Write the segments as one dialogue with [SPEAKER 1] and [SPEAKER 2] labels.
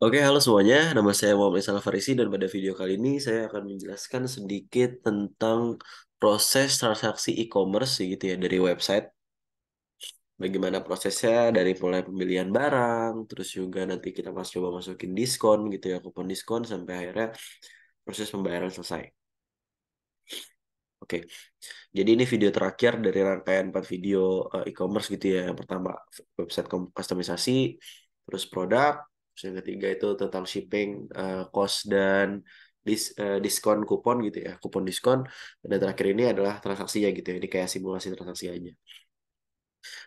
[SPEAKER 1] Oke, halo semuanya. Nama saya Muhammad Isal Farisi dan pada video kali ini saya akan menjelaskan sedikit tentang proses transaksi e-commerce gitu ya dari website. Bagaimana prosesnya dari mulai pembelian barang, terus juga nanti kita coba masukin diskon gitu ya, kupon diskon sampai akhirnya proses pembayaran selesai. Oke, jadi ini video terakhir dari rangkaian 4 video e-commerce gitu ya. Yang pertama website kustomisasi, terus produk, terus yang ketiga itu tentang shipping, cost dan diskon kupon gitu ya, kupon diskon. Dan yang terakhir ini adalah transaksinya gitu ya. Ini kayak simulasi transaksi aja.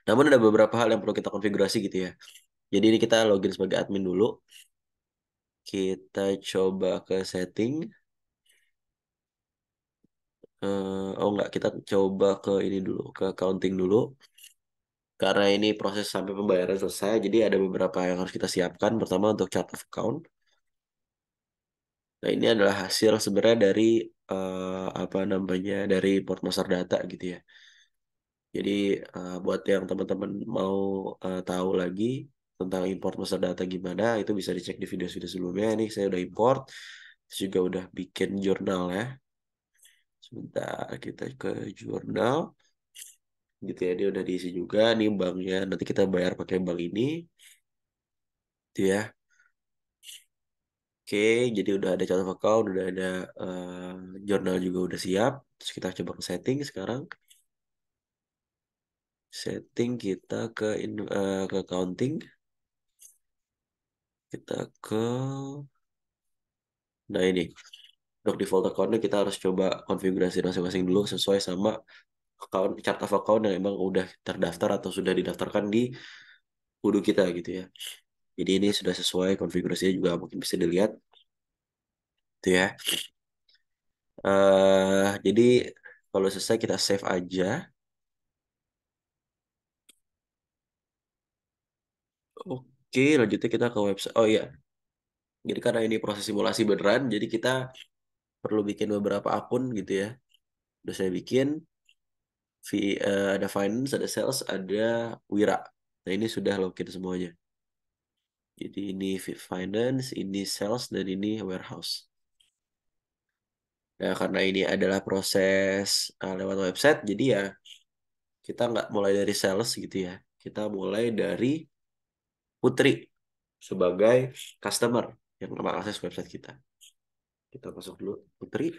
[SPEAKER 1] Namun ada beberapa hal yang perlu kita konfigurasi gitu ya. Jadi ini kita login sebagai admin dulu. Kita coba ke setting. Oh enggak, kita coba ke ini dulu, ke accounting dulu. Karena ini proses sampai pembayaran selesai, jadi ada beberapa yang harus kita siapkan. Pertama untuk chart of account. Nah ini adalah hasil sebenarnya dari apa namanya dari import master data gitu ya. Jadi buat yang teman-teman mau tahu lagi tentang import master data gimana, itu bisa dicek di video-video sebelumnya. Ini saya udah import, terus juga udah bikin jurnal ya. Sebentar kita ke jurnal, gitu ya. Dia udah diisi juga. Nih banknya, nanti kita bayar pakai bank ini, gitu ya. Oke, jadi udah ada chart of account, udah ada jurnal juga udah siap. Terus kita coba ke setting sekarang. Setting kita ke accounting. Kita ke, nah ini. Untuk default accountnya kita harus coba konfigurasi masing-masing dulu sesuai sama account, chart of account yang emang udah terdaftar atau sudah didaftarkan di Kudu kita gitu ya. Jadi ini sudah sesuai konfigurasinya juga mungkin bisa dilihat, tuh ya. Jadi kalau selesai kita save aja. Oke, lanjutnya kita ke website. Oh iya, jadi karena ini proses simulasi beneran, jadi kita perlu bikin beberapa akun gitu ya. Udah saya bikin, ada finance, ada sales, ada wira. Nah ini sudah login semuanya. Jadi ini finance, ini sales, dan ini warehouse. Nah karena ini adalah proses lewat website, jadi ya kita nggak mulai dari sales gitu ya. Kita mulai dari Putri sebagai customer yang mengakses website kita. Kita masuk dulu Putri.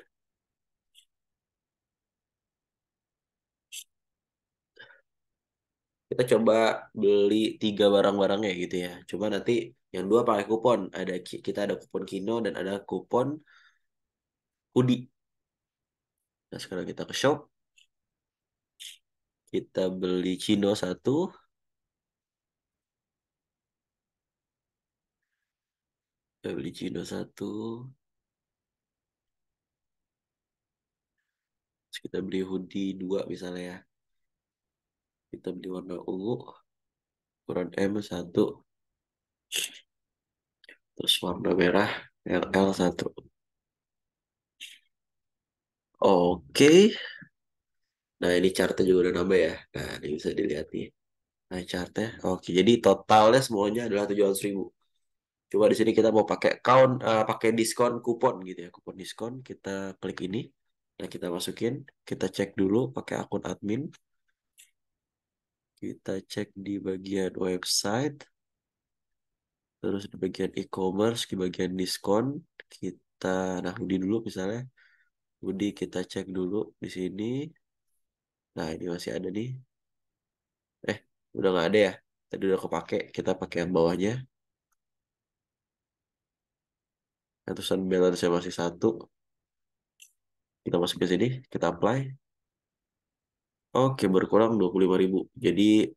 [SPEAKER 1] Kita coba beli 3 barang-barangnya gitu ya. Cuma nanti yang dua pakai kupon. Kita ada kupon Kino dan ada kupon hoodie. Nah sekarang kita ke shop. Kita beli Kino satu. Kita beli Kino satu. Terus kita beli hoodie dua misalnya ya. Kita beli warna ungu. Ukuran M satu. Terus warna merah LL satu. Oke. Nah ini chartnya juga udah nambah ya. Nah ini bisa dilihat nih. Nah chartnya. Oke jadi totalnya semuanya adalah 700.000. Coba di sini kita mau pakai pakai diskon kupon gitu ya, kupon diskon. Kita klik ini, nah kita masukin, kita cek dulu pakai akun admin. Kita cek di bagian website, terus di bagian e-commerce, di bagian diskon. Kita, nah Hoodie dulu misalnya, Hoodie kita cek dulu di sini. Nah ini masih ada nih. Eh, udah nggak ada ya? Tadi udah kepake. Kita pakai yang bawahnya. Nah, terusan balance masih satu. Kita masuk ke sini, kita apply. Oke, berkurang 25.000. Jadi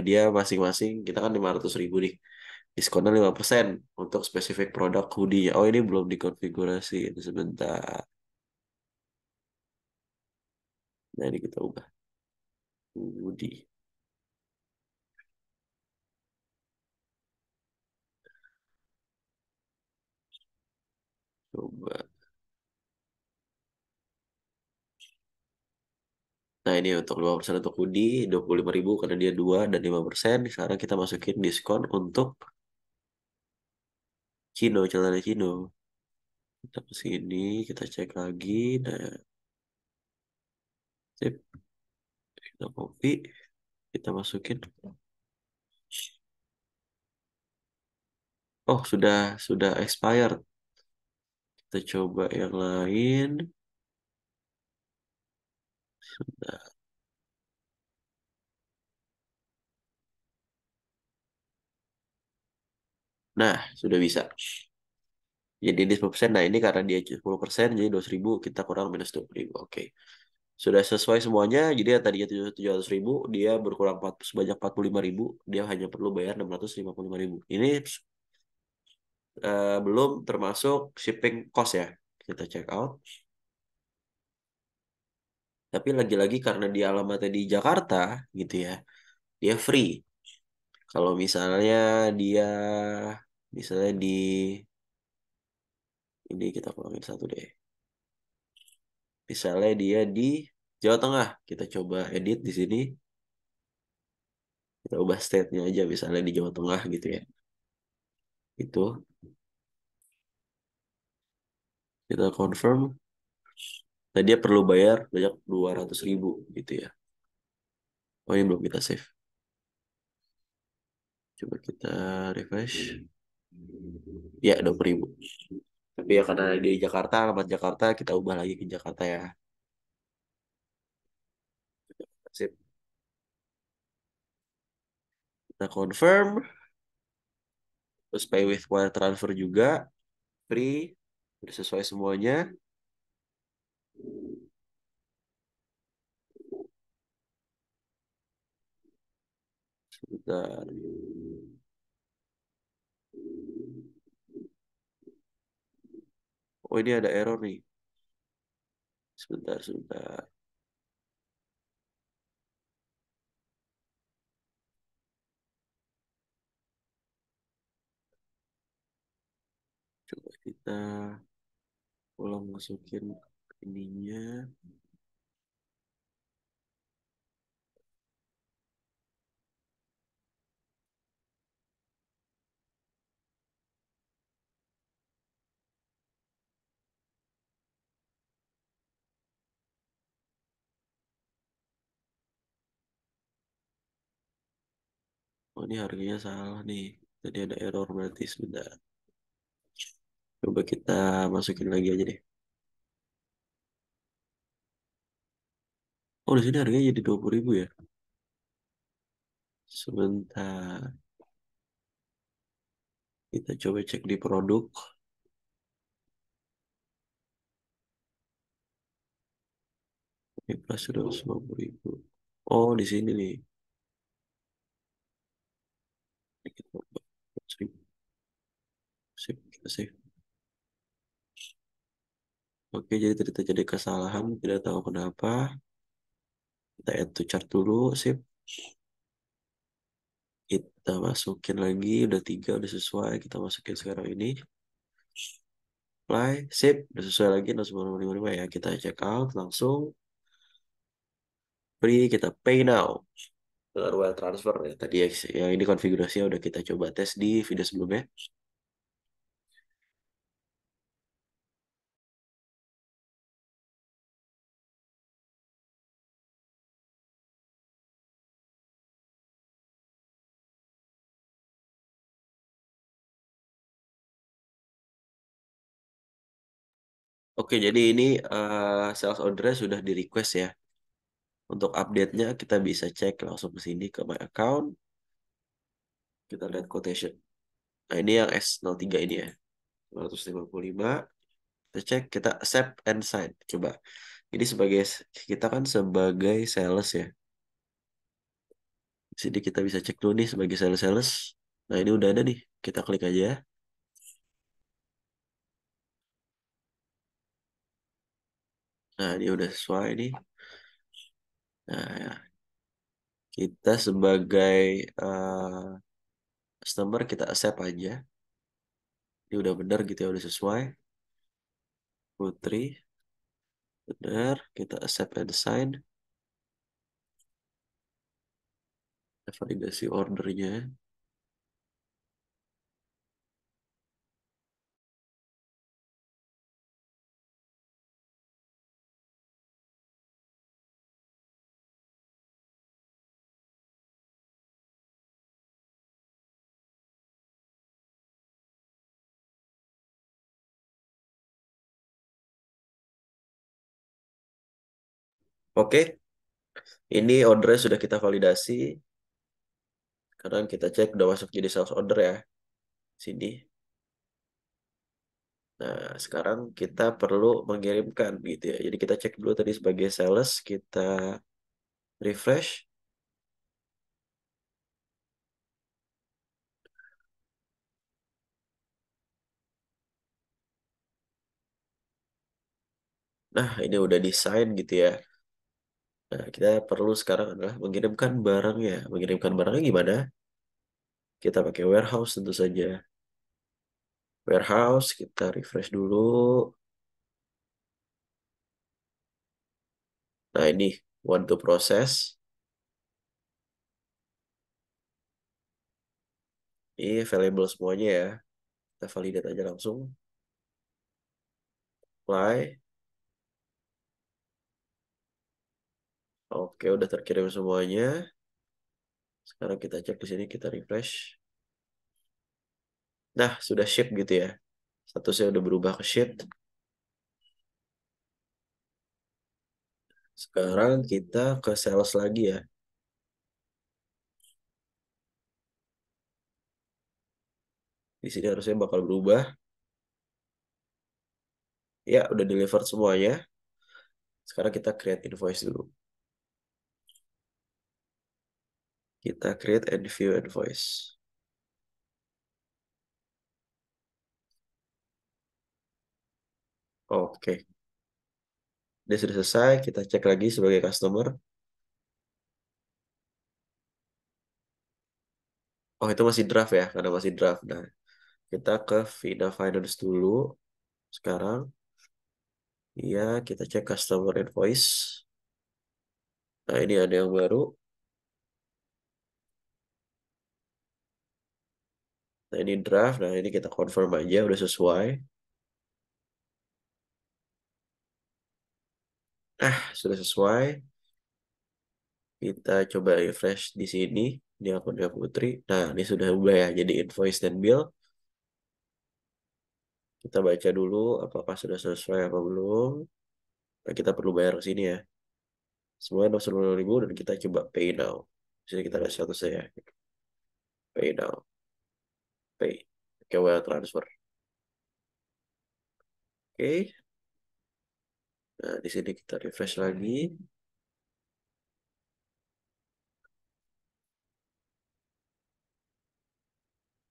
[SPEAKER 1] dia masing-masing, kita kan 500.000 nih. Diskonnya 5% untuk spesifik produk hoodie. Oh, ini belum dikonfigurasi. Sebentar. Nah, ini kita ubah. Hoodie. Coba. Nah, ini untuk 5% untuk hoodie. 25.000 karena dia 2 dan 5%. Sekarang kita masukin diskon untuk Cino, celana Cino. Kita ke sini, kita cek lagi. Nah, sip. Kita copy, kita masukin. Oh, sudah expired. Kita coba yang lain. Nah, nah, sudah bisa. Jadi ini 10%. Nah, ini karena dia 10%, jadi 200.000, kita kurang minus 20.000. Oke. Sudah sesuai semuanya. Jadi yang tadinya 700.000, dia berkurang sebanyak 45.000. Dia hanya perlu bayar 655.000. Ini belum termasuk shipping cost ya. Kita check out. Tapi lagi-lagi karena dia alamatnya di Jakarta, gitu ya, dia free. Kalau dia misalnya di ini kita kurangin satu deh. Misalnya dia di Jawa Tengah, kita coba edit di sini, kita ubah state-nya aja, misalnya di Jawa Tengah gitu ya. Itu kita confirm. Nah, dia perlu bayar banyak 200.000 gitu ya. Oh, ini belum kita save. Coba kita refresh. Ya, 20.000. Tapi ya karena di Jakarta, alamat Jakarta, kita ubah lagi ke Jakarta ya. Sip. Kita confirm. Terus pay with wire transfer juga. Free. Udah sesuai semuanya. Sebentar. Oh, ini ada error nih. Sebentar, sebentar. Coba kita ulang masukin ininya. Oh, ini harganya salah nih. Tadi ada error berarti sebentar. Coba kita masukin lagi aja deh. Oh, di sini harganya jadi 20.000 ya. Sebentar. Kita coba cek di produk. Ini plus 150.000. Oh, di sini nih. Ini kita ubah. Sip, sip, kita save. Oke, jadi tadi terjadi kesalahan. Tidak tahu kenapa. Kita add to chart dulu. Sip. Kita masukin lagi. Udah 3, udah sesuai. Kita masukin sekarang ini. Apply. Sip. Udah sesuai lagi. 0,955 ya. Kita check out langsung. Free. Kita pay now. Dengan wire transfer ya. Tadi yang ini konfigurasinya udah kita coba tes di video sebelumnya. Oke, jadi ini sales ordernya sudah di request ya. Untuk update-nya kita bisa cek langsung ke sini ke my account. Kita lihat quotation. Nah, ini yang S03 ini ya. 255. Kita cek, kita accept and sign. Coba. Ini kita kan sebagai sales ya. Di sini kita bisa cek dulu nih sebagai sales. Nah, ini udah ada nih. Kita klik aja. Nah, ini udah sesuai nih. Nah, ya. Kita sebagai customer kita accept aja. Ini udah benar gitu ya, udah sesuai. Putri, benar. Kita accept and sign. Validasi ordernya. Oke, ini ordernya sudah kita validasi. Sekarang kita cek udah masuk jadi sales order ya. Sini. Nah, sekarang kita perlu mengirimkan gitu ya. Jadi kita cek dulu tadi sebagai sales, kita refresh. Nah, ini udah desain gitu ya. Nah, kita perlu sekarang adalah mengirimkan barangnya. Mengirimkan barangnya gimana? Kita pakai warehouse tentu saja. Warehouse, kita refresh dulu. Nah, ini want to process. Ini available semuanya ya. Kita validate aja langsung. Apply. Oke, udah terkirim semuanya. Sekarang kita cek di sini, kita refresh. Nah, sudah ship gitu ya. Statusnya udah berubah ke ship. Sekarang kita ke sales lagi ya. Di sini harusnya bakal berubah. Ya, udah delivered semuanya. Sekarang kita create invoice dulu. Kita create and view invoice. Oke. Dia sudah selesai. Kita cek lagi sebagai customer. Oh, itu masih draft ya. Karena masih draft. Nah, kita ke Vina Finance dulu. Sekarang, ya kita cek customer invoice. Nah, ini ada yang baru. Nah, ini draft. Nah, ini kita confirm aja udah sesuai. Sudah sesuai. Kita coba refresh di sini. Di akunnya Putri. Nah, ini sudah ubah ya. Jadi invoice dan bill. Kita baca dulu apakah sudah sesuai apa belum. Nah, kita perlu bayar ke sini ya. Semuanya 90.000 dan kita coba pay now. Di sini kita lihat statusnya ya. Pay now. Pay. Oke, wire transfer. Oke. Nah, di sini kita refresh lagi.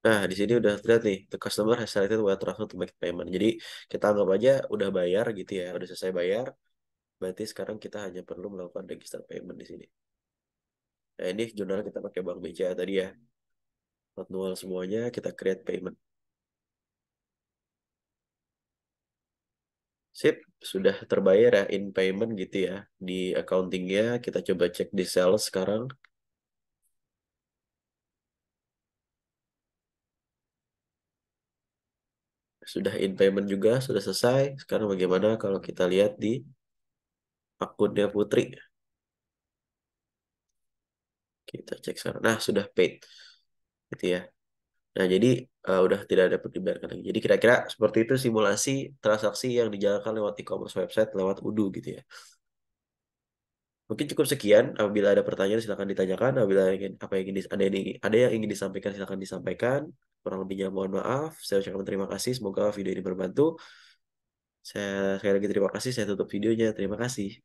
[SPEAKER 1] Nah, di sini udah terlihat nih, the customer has selected wire transfer to make payment. Jadi kita anggap aja udah bayar gitu ya, udah selesai bayar. Berarti sekarang kita hanya perlu melakukan register payment di sini. Nah, ini jurnal kita pakai Bank BCA tadi ya. Manual semuanya kita create payment. Sip, sudah terbayar ya in payment gitu ya. Di accountingnya kita coba cek di sales sekarang. Sudah in payment juga, sudah selesai. Sekarang bagaimana kalau kita lihat di akunnya Putri? Kita cek sekarang. Nah, sudah paid. Gitu ya. Nah, jadi udah tidak ada perdebatan lagi. Jadi kira-kira seperti itu simulasi transaksi yang dijalankan lewat e-commerce website lewat Udu gitu ya. Mungkin cukup sekian. Apabila ada pertanyaan silakan ditanyakan. Apabila ingin apa yang ingin ada yang ingin disampaikan silakan disampaikan. Kurang lebihnya mohon maaf. Saya ucapkan terima kasih. Semoga video ini berbantu. Saya sekali lagi terima kasih. Saya tutup videonya. Terima kasih.